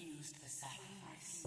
refused the sacrifice.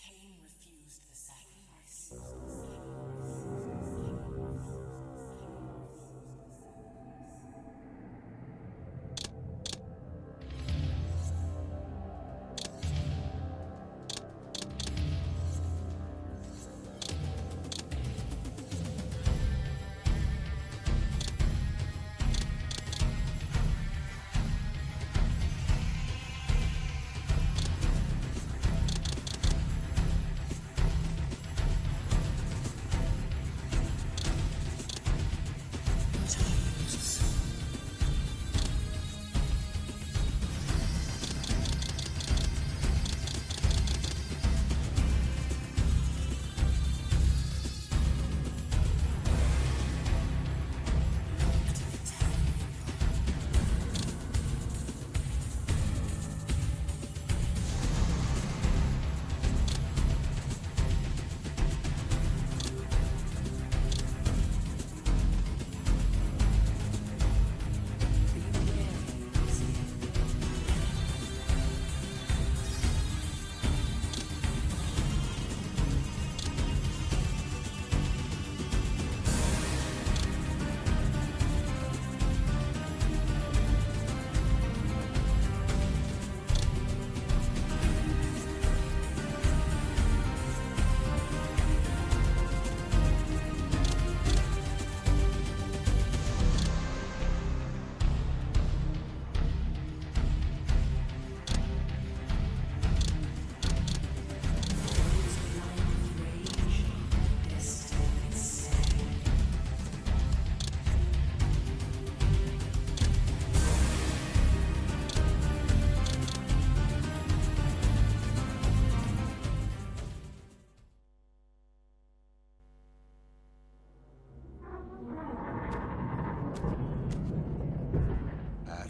Kain refused the sacrifice.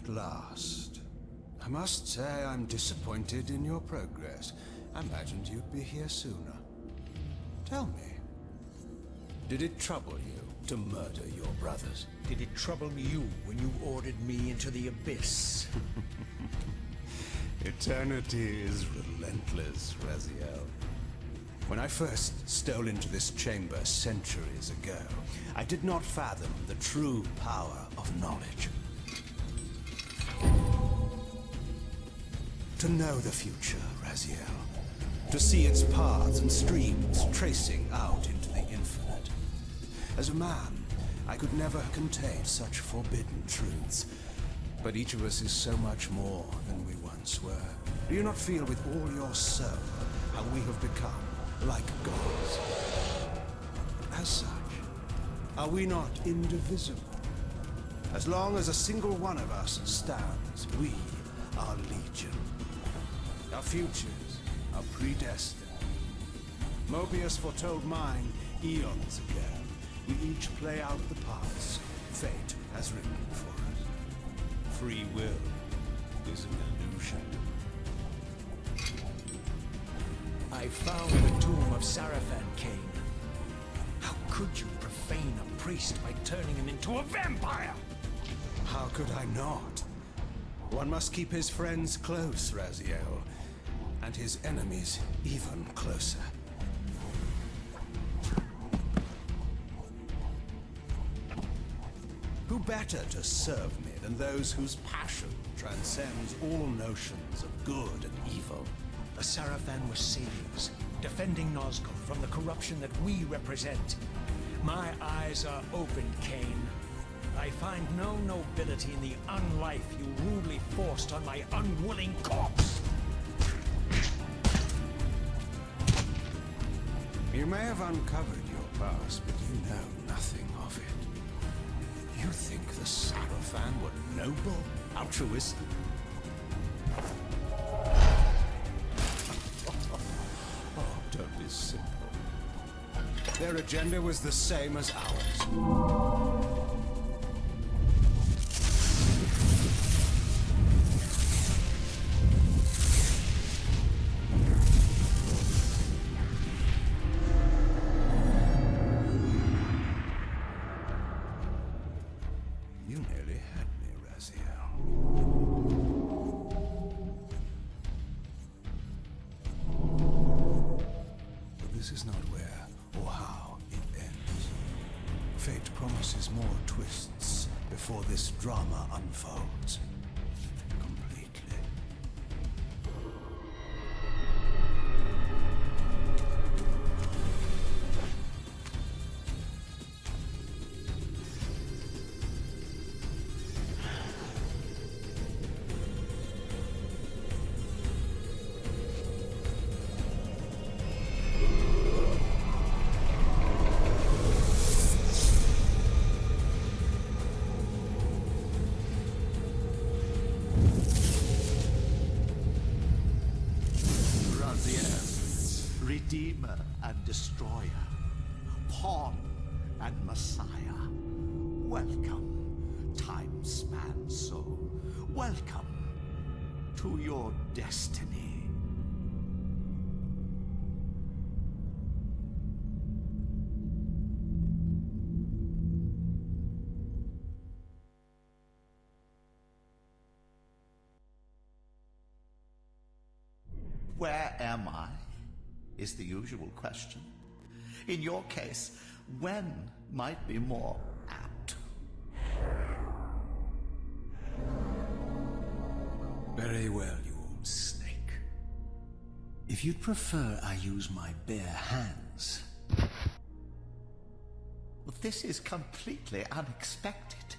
At last. I must say I'm disappointed in your progress. I imagined you'd be here sooner. Tell me, did it trouble you to murder your brothers? Did it trouble you when you ordered me into the abyss? Eternity is relentless, Raziel. When I first stole into this chamber centuries ago, I did not fathom the true power of knowledge. To know the future, Raziel. To see its paths and streams tracing out into the infinite. As a man, I could never contain such forbidden truths. But each of us is so much more than we once were. Do you not feel with all your soul how we have become like gods? As such, are we not indivisible? As long as a single one of us stands, we are legion. Our futures are predestined. Mobius foretold mine eons ago. We each play out the parts fate has written for us. Free will is an illusion. I found the tomb of Sarafan, Kain. How could you profane a priest by turning him into a vampire? How could I not? One must keep his friends close, Raziel, and his enemies even closer. Who better to serve me than those whose passion transcends all notions of good and evil? The Sarafan were saviors, defending Nazgul from the corruption that we represent. My eyes are open, Kain. I find no nobility in the unlife you rudely forced on my unwilling corpse. You may have uncovered your past, but you know nothing of it. You think the Sarafan were noble, altruistic? Oh, don't be simple. Their agenda was the same as ours. You nearly had me, Raziel. But this is not where or how it ends. Fate promises more twists before this drama unfolds completely. Redeemer and Destroyer, Pawn and Messiah. Welcome, time-span soul. Welcome to your destiny. Where am I? Is the usual question. In your case, when might be more apt. Very well, you old snake. If you'd prefer I use my bare hands. Well, this is completely unexpected.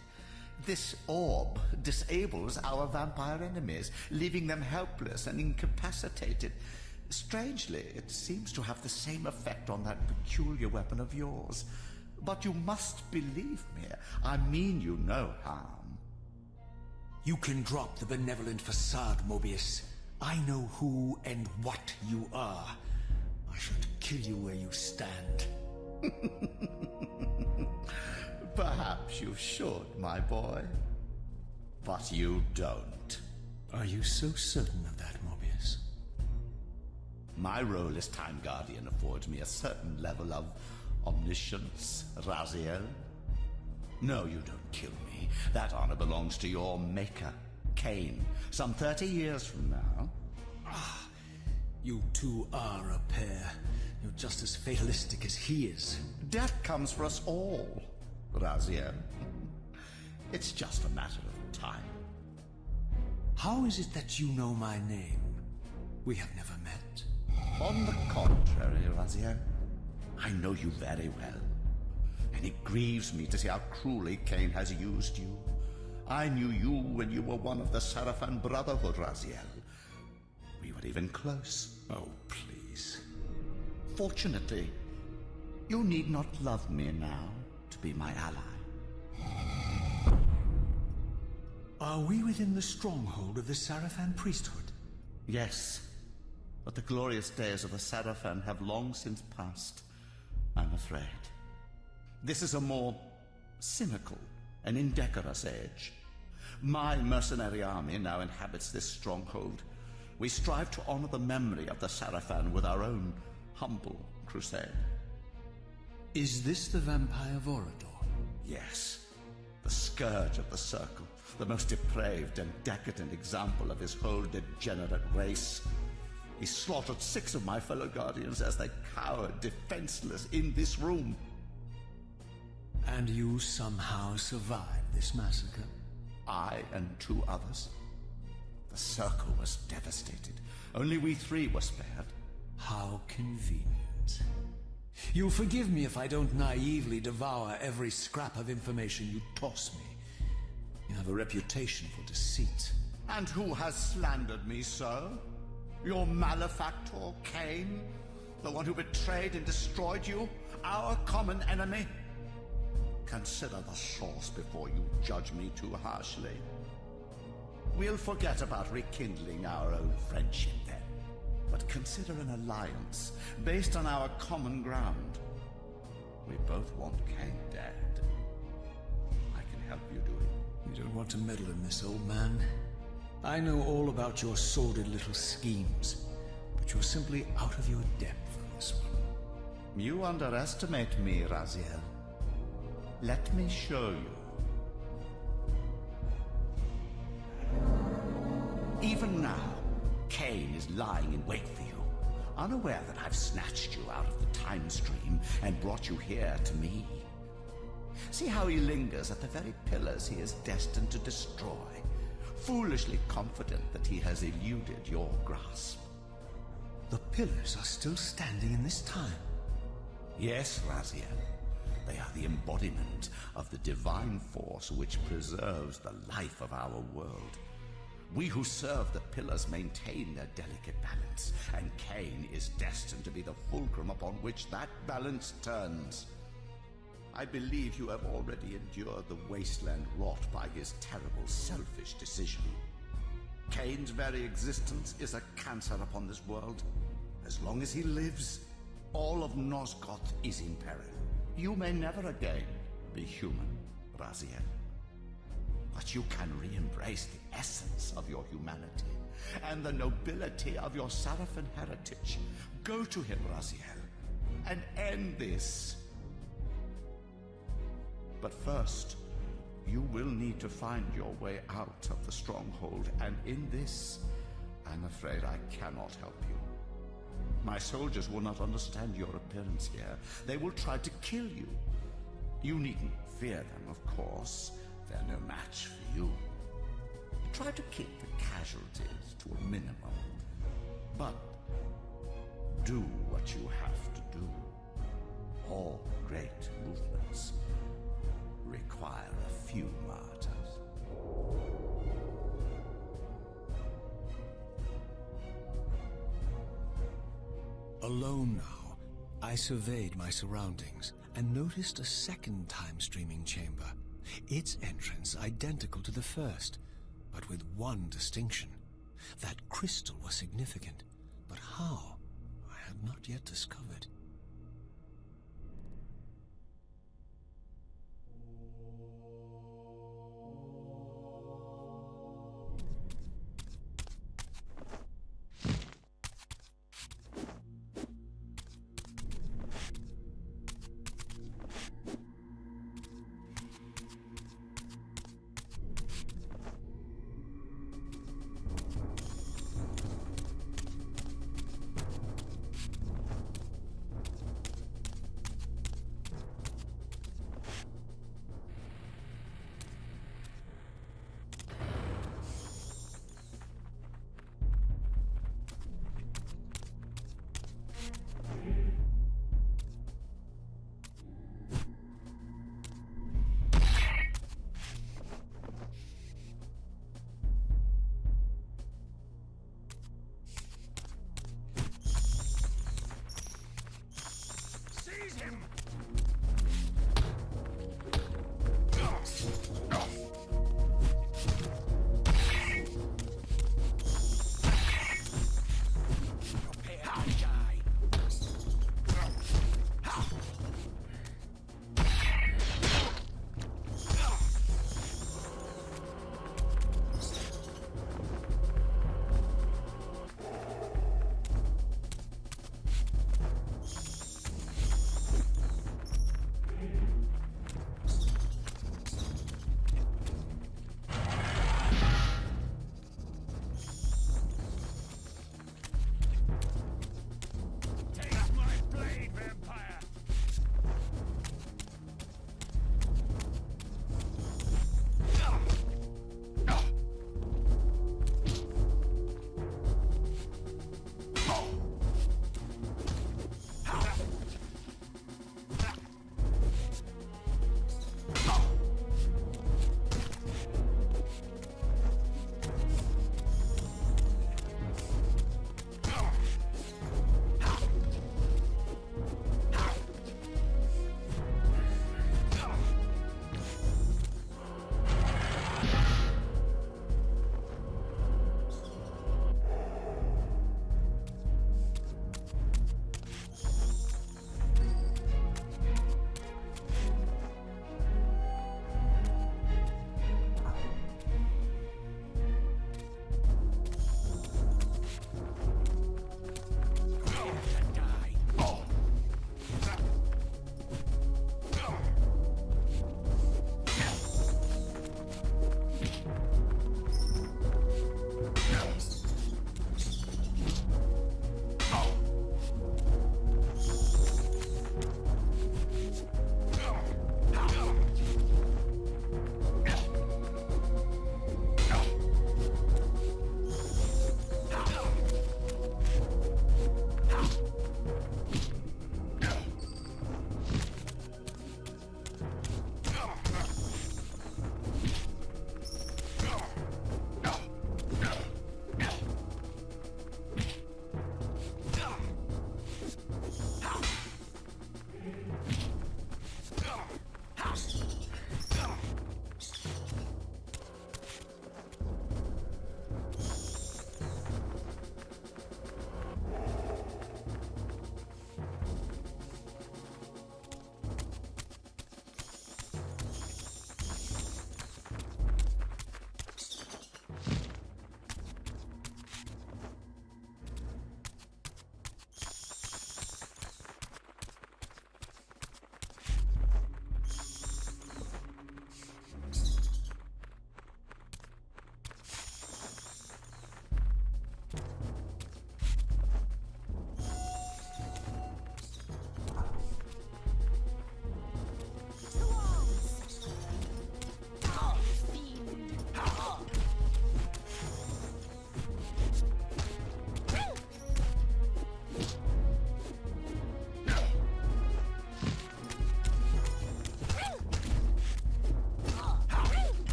This orb disables our vampire enemies, leaving them helpless and incapacitated. Strangely, it seems to have the same effect on that peculiar weapon of yours. But you must believe me. I mean you no harm. You can drop the benevolent facade, Mobius. I know who and what you are. I should kill you where you stand. Perhaps you should, my boy. But you don't. Are you so certain of that, Mobius? My role as Time Guardian affords me a certain level of omniscience, Raziel. No, you don't kill me. That honor belongs to your maker, Kain, some 30 years from now. You two are a pair. You're just as fatalistic as he is. Death comes for us all, Raziel. It's just a matter of time. How is it that you know my name? We have never met. On the contrary, Raziel, I know you very well. And it grieves me to see how cruelly Kain has used you. I knew you when you were one of the Sarafan Brotherhood, Raziel. We were even close. Oh, please. Fortunately, you need not love me now to be my ally. Are we within the stronghold of the Sarafan priesthood? Yes, but the glorious days of the Sarafan have long since passed, I'm afraid. This is a more cynical and indecorous age. My mercenary army now inhabits this stronghold. We strive to honor the memory of the Sarafan with our own humble crusade. Is this the vampire Vorador? Yes, the scourge of the Circle, the most depraved and decadent example of his whole degenerate race. He slaughtered 6 of my fellow Guardians as they cowered defenseless in this room. And you somehow survived this massacre? I and 2 others. The Circle was devastated. Only we 3 were spared. How convenient. You'll forgive me if I don't naively devour every scrap of information you toss me. You have a reputation for deceit. And who has slandered me so? Your malefactor, Kain? The one who betrayed and destroyed you? Our common enemy? Consider the source before you judge me too harshly. We'll forget about rekindling our old friendship then. But consider an alliance based on our common ground. We both want Kain dead. I can help you do it. You don't want to meddle in this, old man. I know all about your sordid little schemes, but you're simply out of your depth on this one. You underestimate me, Raziel. Let me show you. Even now, Kain is lying in wait for you, unaware that I've snatched you out of the time stream and brought you here to me. See how he lingers at the very pillars he is destined to destroy, foolishly confident that he has eluded your grasp. The pillars are still standing in this time. Yes, Raziel. They are the embodiment of the divine force which preserves the life of our world. We who serve the pillars maintain their delicate balance, and Kain is destined to be the fulcrum upon which that balance turns. I believe you have already endured the wasteland wrought by his terrible, selfish decision. Kain's very existence is a cancer upon this world. As long as he lives, all of Nosgoth is in peril. You may never again be human, Raziel. But you can re-embrace the essence of your humanity and the nobility of your Sarafan heritage. Go to him, Raziel, and end this. But first, you will need to find your way out of the stronghold, and in this, I'm afraid I cannot help you. My soldiers will not understand your appearance here. They will try to kill you. You needn't fear them, of course. They're no match for you. Try to keep the casualties to a minimum. But do what you have to do. All great movements require a few martyrs. Alone now, I surveyed my surroundings and noticed a second time-streaming chamber. Its entrance identical to the first, but with one distinction. That crystal was significant, but how, I had not yet discovered.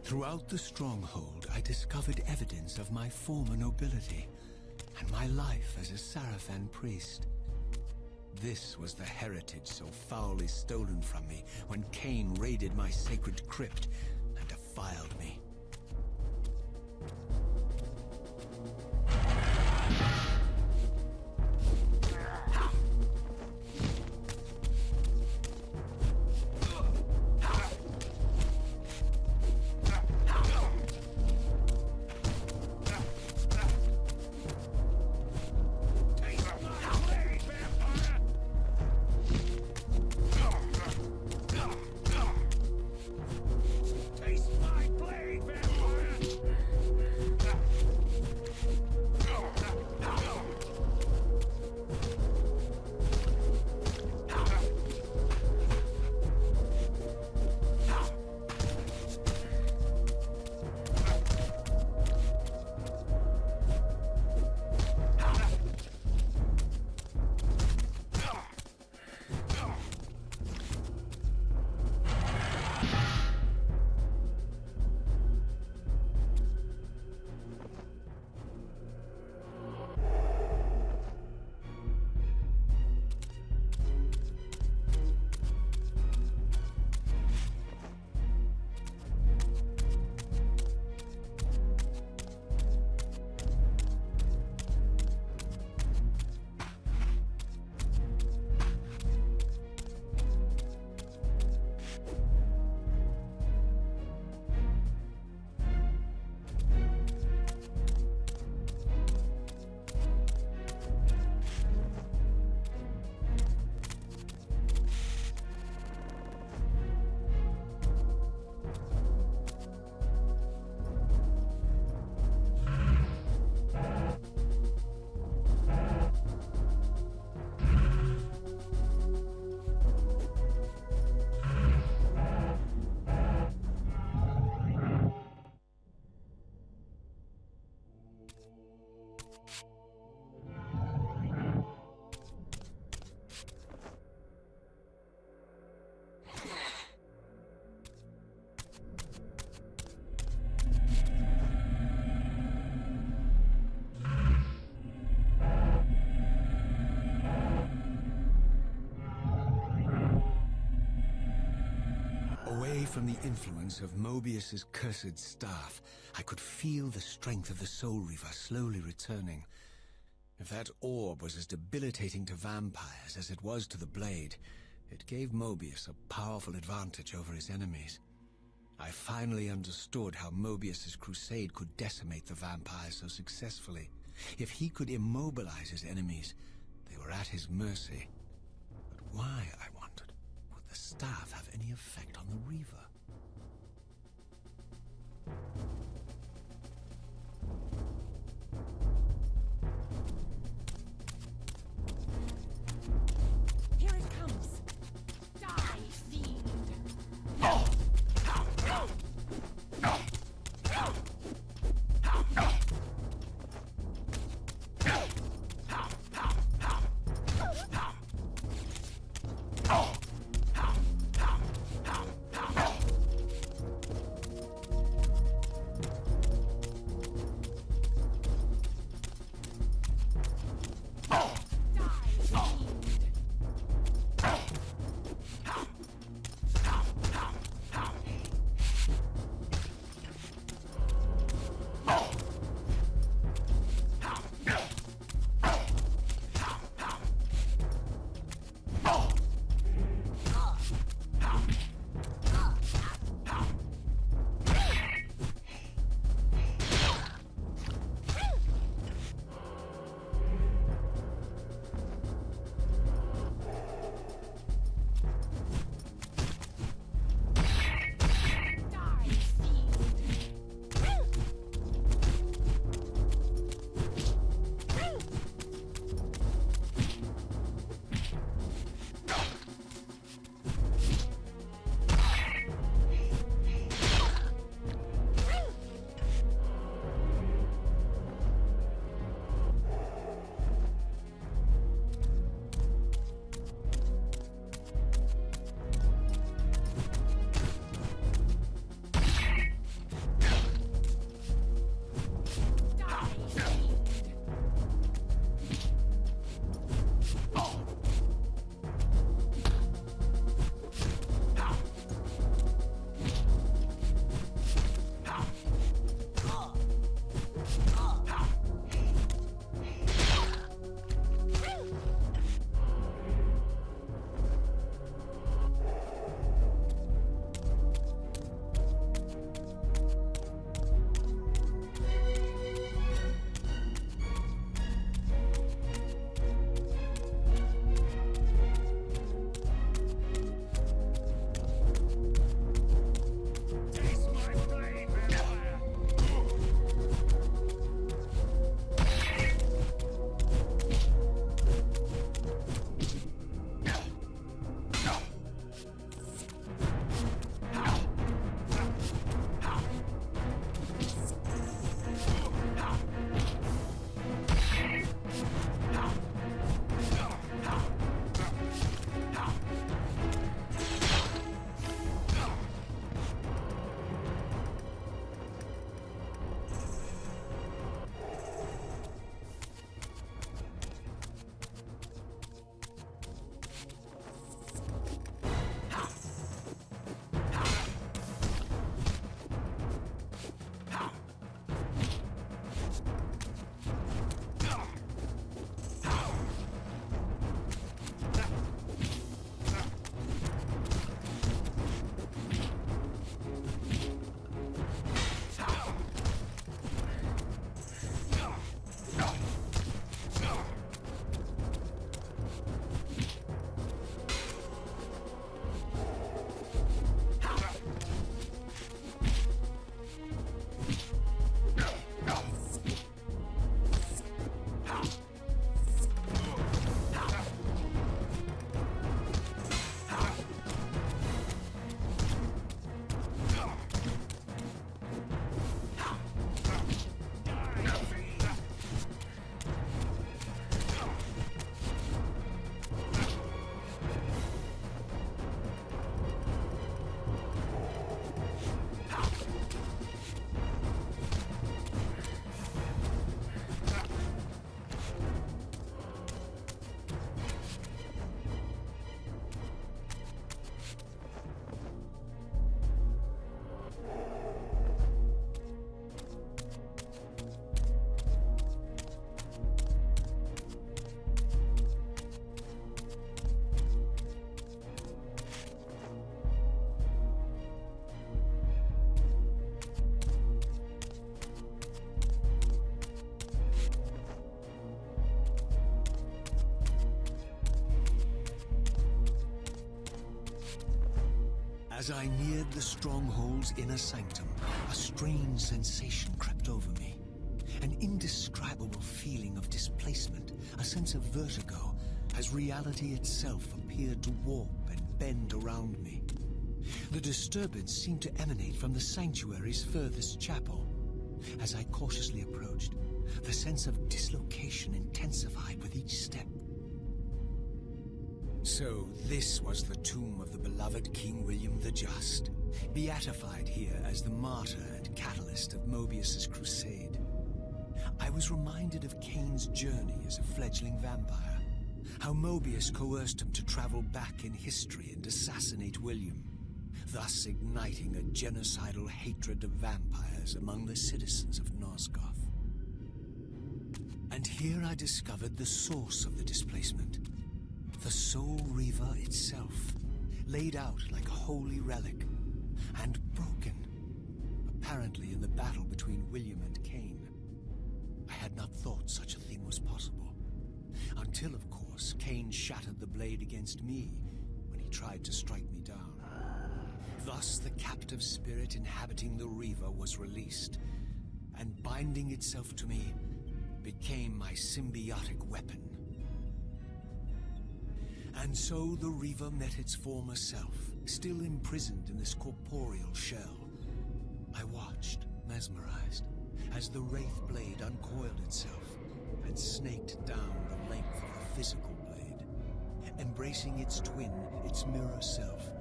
Throughout the stronghold, I discovered evidence of my former nobility and my life as a Sarafan priest. This was the heritage so foully stolen from me when Kain raided my sacred crypt and defiled me. Away from the influence of Mobius's cursed staff, I could feel the strength of the Soul Reaver slowly returning. If that orb was as debilitating to vampires as it was to the blade, it gave Mobius a powerful advantage over his enemies. I finally understood how Mobius's crusade could decimate the vampires so successfully. If he could immobilize his enemies, they were at his mercy. But why, I wondered, would the staff have any effect on the Reaver? Here it comes. Die, fiend. As I neared the stronghold's inner sanctum, a strange sensation crept over me. An indescribable feeling of displacement, a sense of vertigo, as reality itself appeared to warp and bend around me. The disturbance seemed to emanate from the sanctuary's furthest chapel. As I cautiously approached, the sense of dislocation intensified with each step. So this was the tomb of the beloved King William the Just, beatified here as the martyr and catalyst of Mobius's crusade. I was reminded of Kain's journey as a fledgling vampire, how Mobius coerced him to travel back in history and assassinate William, thus igniting a genocidal hatred of vampires among the citizens of Nosgoth. And here I discovered the source of the displacement. The Soul Reaver itself, laid out like a holy relic, and broken, apparently in the battle between William and Kain. I had not thought such a thing was possible, until, of course, Kain shattered the blade against me when he tried to strike me down. Thus, the captive spirit inhabiting the Reaver was released, and binding itself to me became my symbiotic weapon. And so the Reaver met its former self, still imprisoned in this corporeal shell. I watched, mesmerized, as the Wraith blade uncoiled itself and snaked down the length of the physical blade, embracing its twin, its mirror self.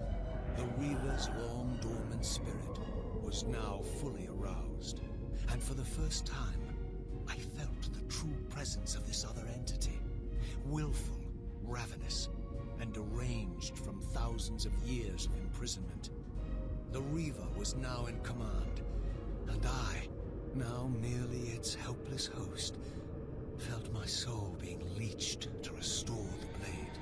The Reaver's long dormant spirit was now fully aroused, and for the first time, I felt the true presence of this other entity, willful, ravenous, and deranged from thousands of years of imprisonment. The Reaver was now in command, and I, now merely its helpless host, felt my soul being leached to restore the blade.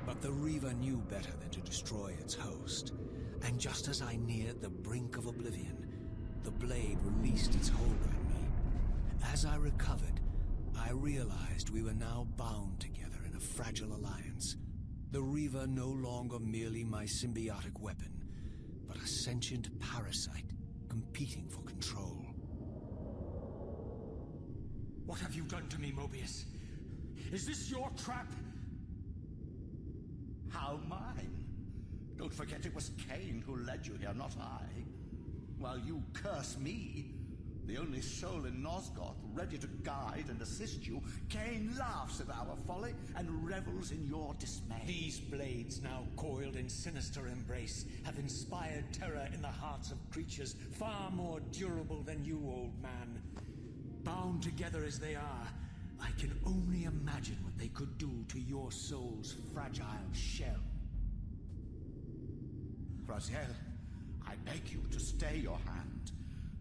But the Reaver knew better than to destroy its host, and just as I neared the brink of oblivion, the blade released its hold on me. As I recovered, I realized we were now bound together in a fragile alliance. The Reaver no longer merely my symbiotic weapon, but a sentient parasite competing for control. What have you done to me, Mobius? Is this your trap? How mine? Don't forget it was Kain who led you here, not I. While you curse me, the only soul in Nosgoth ready to guide and assist you, Kain laughs at our folly and revels in your dismay. These blades, now coiled in sinister embrace, have inspired terror in the hearts of creatures far more durable than you, old man. Bound together as they are, I can only imagine what they could do to your soul's fragile shell. Raziel, I beg you to stay your hand.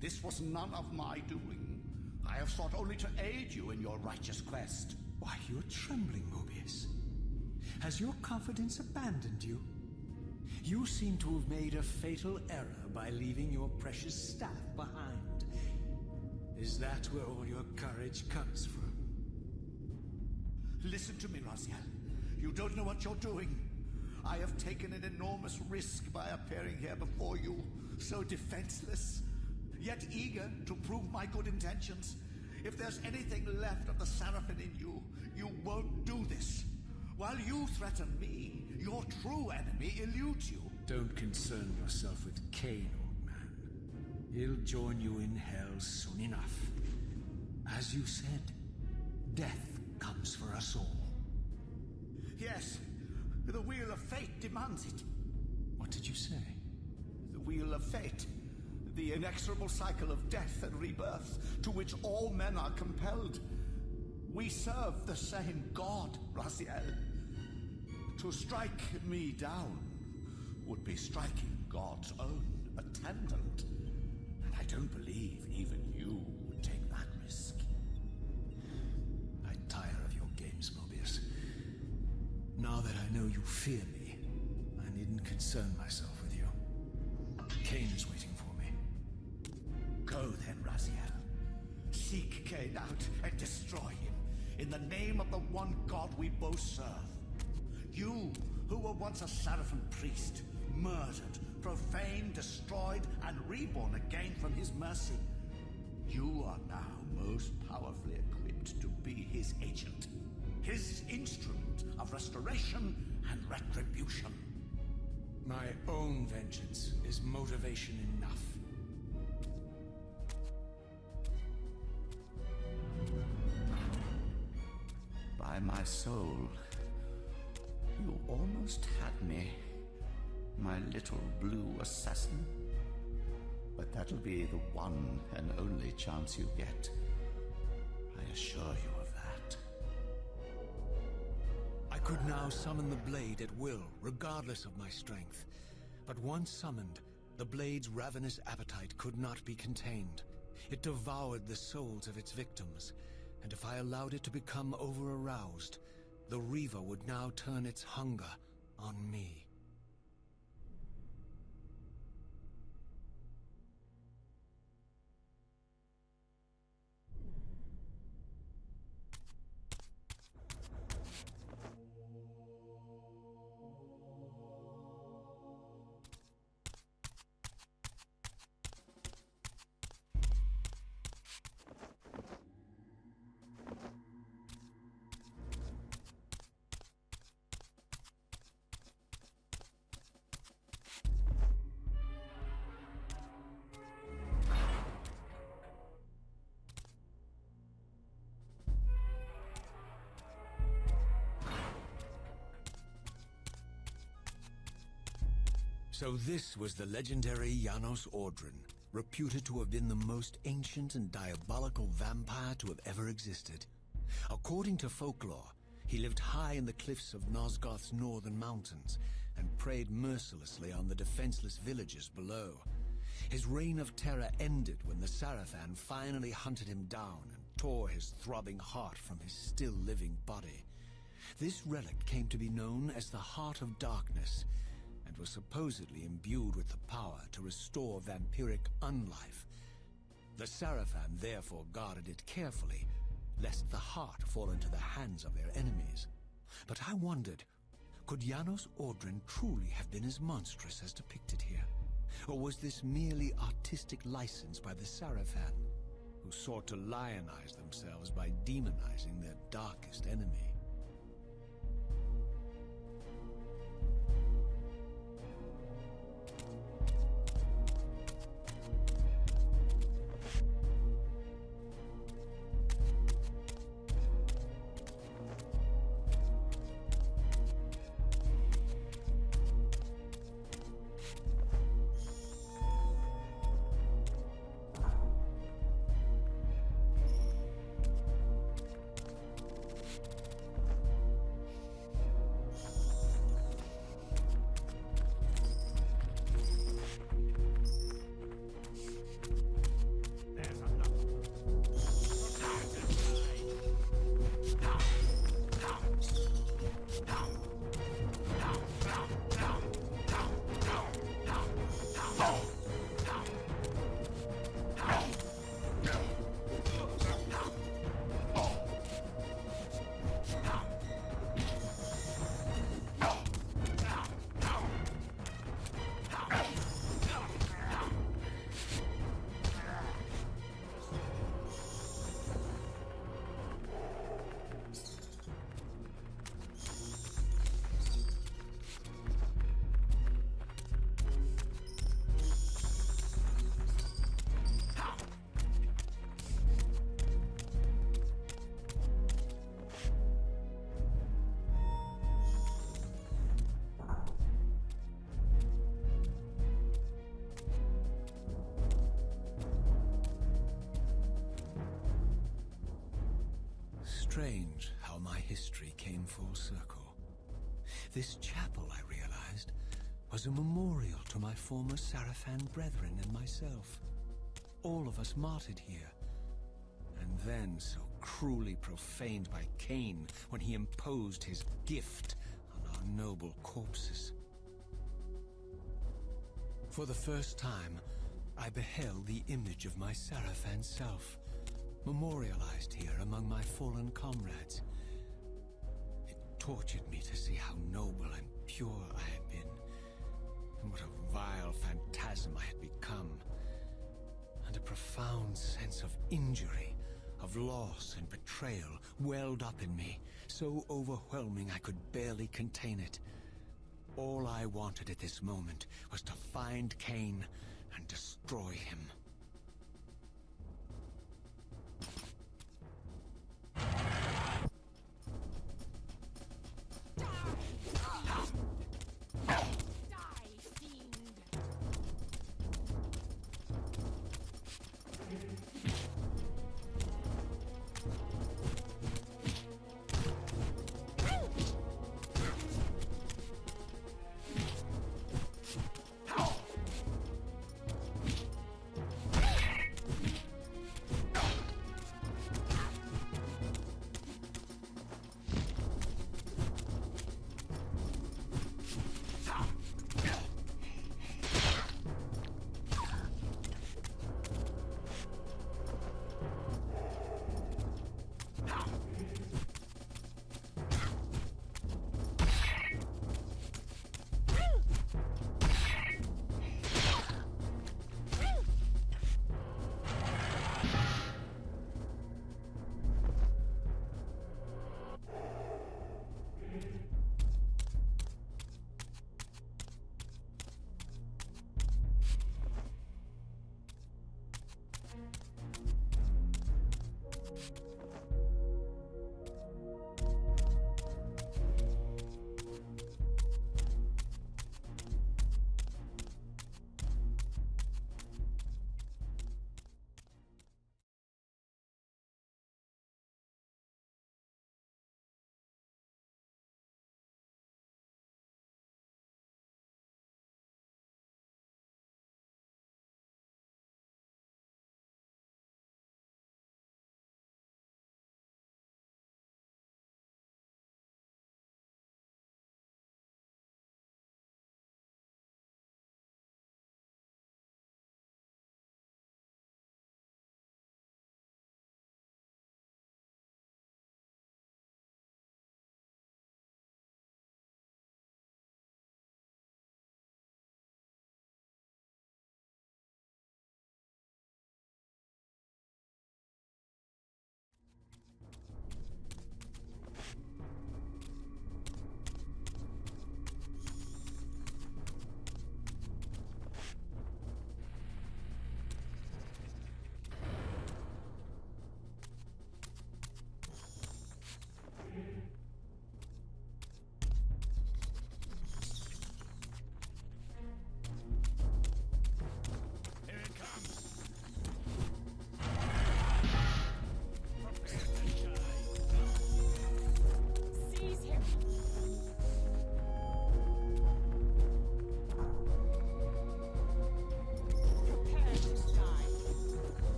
This was none of my doing. I have sought only to aid you in your righteous quest. Why, you're trembling, Mobius. Has your confidence abandoned you? You seem to have made a fatal error by leaving your precious staff behind. Is that where all your courage comes from? Listen to me, Raziel. You don't know what you're doing. I have taken an enormous risk by appearing here before you, so defenseless, yet eager to prove my good intentions. If there's anything left of the Seraphim in you, you won't do this. While you threaten me, your true enemy eludes you. Don't concern yourself with Kain, old man. He'll join you in hell soon enough. As you said, death comes for us all. Yes, the wheel of fate demands it. What did you say? The wheel of fate. The inexorable cycle of death and rebirth to which all men are compelled. We serve the same God, Raziel. To strike me down would be striking God's own attendant. And I don't believe even you would take that risk. I tire of your games, Mobius. Now that I know you fear me, I needn't concern myself with you. Kain is waiting for me. Go then, Raziel. Seek Kain out and destroy him in the name of the one God we both serve. You, who were once a Seraphim priest, murdered, profaned, destroyed, and reborn again from his mercy. You are now most powerfully equipped to be his agent, his instrument of restoration and retribution. My own vengeance is motivation enough. By my soul, you almost had me, my little blue assassin. But that'll be the one and only chance you get. I assure you of that. I could now summon the blade at will, regardless of my strength. But once summoned, the blade's ravenous appetite could not be contained. It devoured the souls of its victims, and if I allowed it to become over-aroused, the Reaver would now turn its hunger on me. So this was the legendary Janos Ordren, reputed to have been the most ancient and diabolical vampire to have ever existed. According to folklore, he lived high in the cliffs of Nosgoth's northern mountains and preyed mercilessly on the defenseless villagers below. His reign of terror ended when the Sarafan finally hunted him down and tore his throbbing heart from his still-living body. This relic came to be known as the Heart of Darkness, and was supposedly imbued with the power to restore vampiric unlife. The Sarafan therefore guarded it carefully, lest the heart fall into the hands of their enemies. But I wondered, could Janos Ordren truly have been as monstrous as depicted here? Or was this merely artistic license by the Sarafan, who sought to lionize themselves by demonizing their darkest enemy? Strange how my history came full circle. This chapel, I realized, was a memorial to my former Sarafan brethren and myself. All of us martyred here, and then so cruelly profaned by Kain when he imposed his gift on our noble corpses. For the first time, I beheld the image of my Sarafan self, memorialized here among my fallen comrades. It tortured me to see how noble and pure I had been, and what a vile phantasm I had become. And a profound sense of injury, of loss and betrayal welled up in me, so overwhelming I could barely contain it. All I wanted at this moment was to find Kain and destroy him.